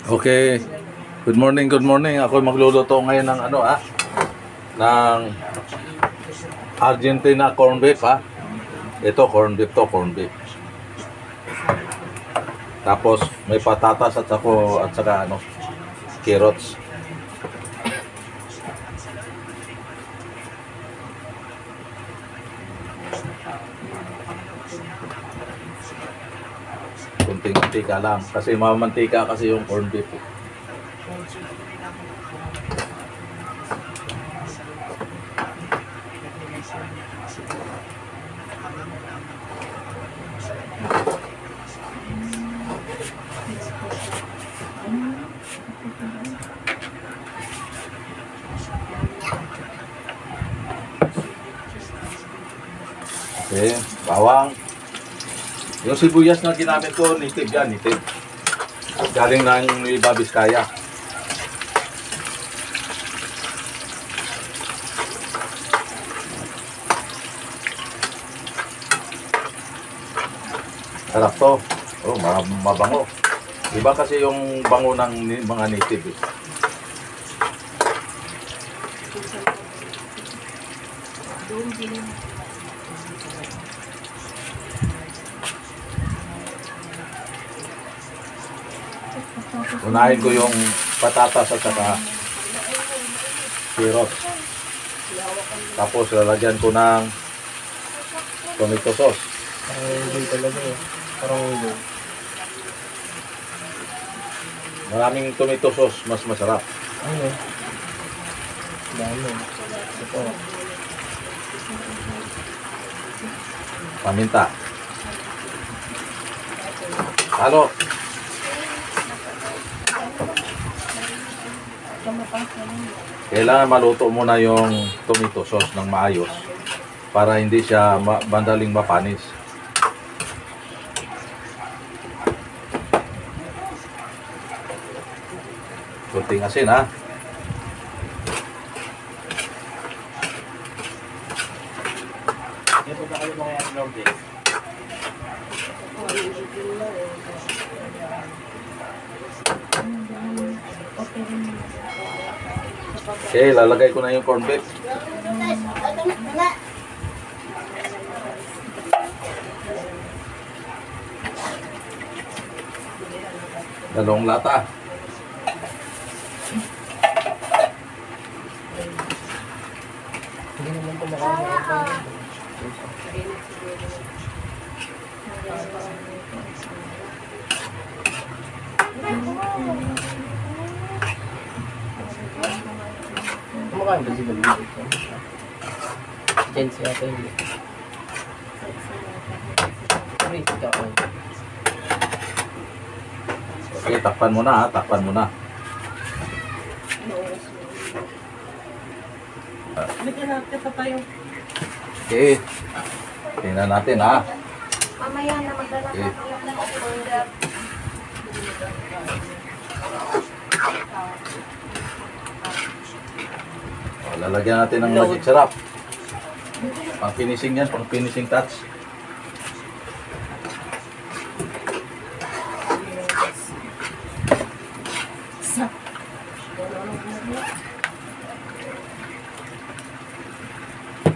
Okay. Good morning, good morning. Ako magluluto ngayon ng ng Argentina corn beef Ito corn beef corn beef. Tapos may patatas at saka carrots. Kunting mantika lang kasi mamantika kasi yung corn beef. Okay, bawang. Yung sibuyas na ginamit ko, native yan, native. Galing ng Nueva Vizcaya. Sarap to. Oh, mabango. Iba kasi yung bango ng mga native . Unahin ko yung patatas at saka carrots. Tapos lalagyan ko ng tomato sauce. Maraming tomato sauce, mas masarap. Paminta. Halo. Kailangan maluto muna yung tomato sauce ng maayos para hindi siya madaling mapanis. Kunting asin Okay, lalagay ko na yung corn beef. Dalawang lata. Hindi naman kumakain. Kumakain ba sila dito? Jensi ata hindi. Okay, takpan mo na takpan mo na. Okay. Tingnan natin Mamaya na magdala Okay. Lalagyan natin ng magic syrup. Pang finishing yan, pang finishing touch.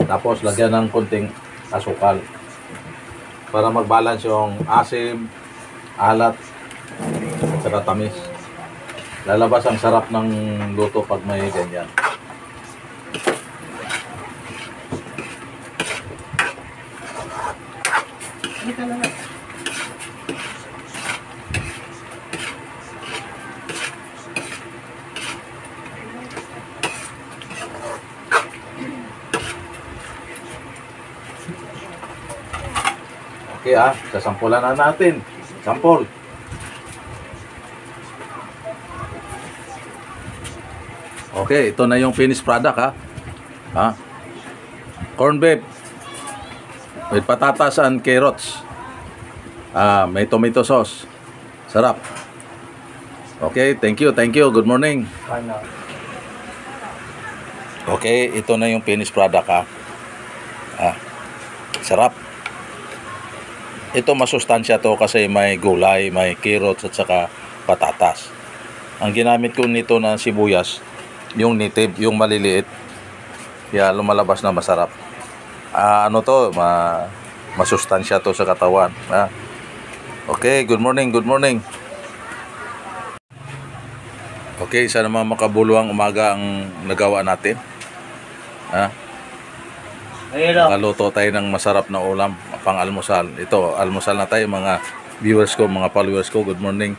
Tapos lagyan ng konting asukal para mag-balance yung asim, alat, at saka tamis. Lalabas ang sarap ng luto pag may ganyan. Okay sasampulan na natin. Sampol. Okay, ito na yung finished product Corn beef with patatas and carrots. May tomato sauce. Sarap. Okay, thank you. Good morning. Okay, ito na yung finished product Sarap. Ito masustansya to kasi may gulay, may carrots at saka patatas. Ang ginamit ko nito na sibuyas, yung native, yung maliliit. Kaya lumalabas na masarap. Ano to, masustansya to sa katawan. Okay, good morning, good morning. Okay, sana makabuluhang umaga ang nagawa natin. Nakaluto tayo ng masarap na ulam, pang almusal. Ito, almusal na tayo mga viewers ko, mga followers ko. Good morning.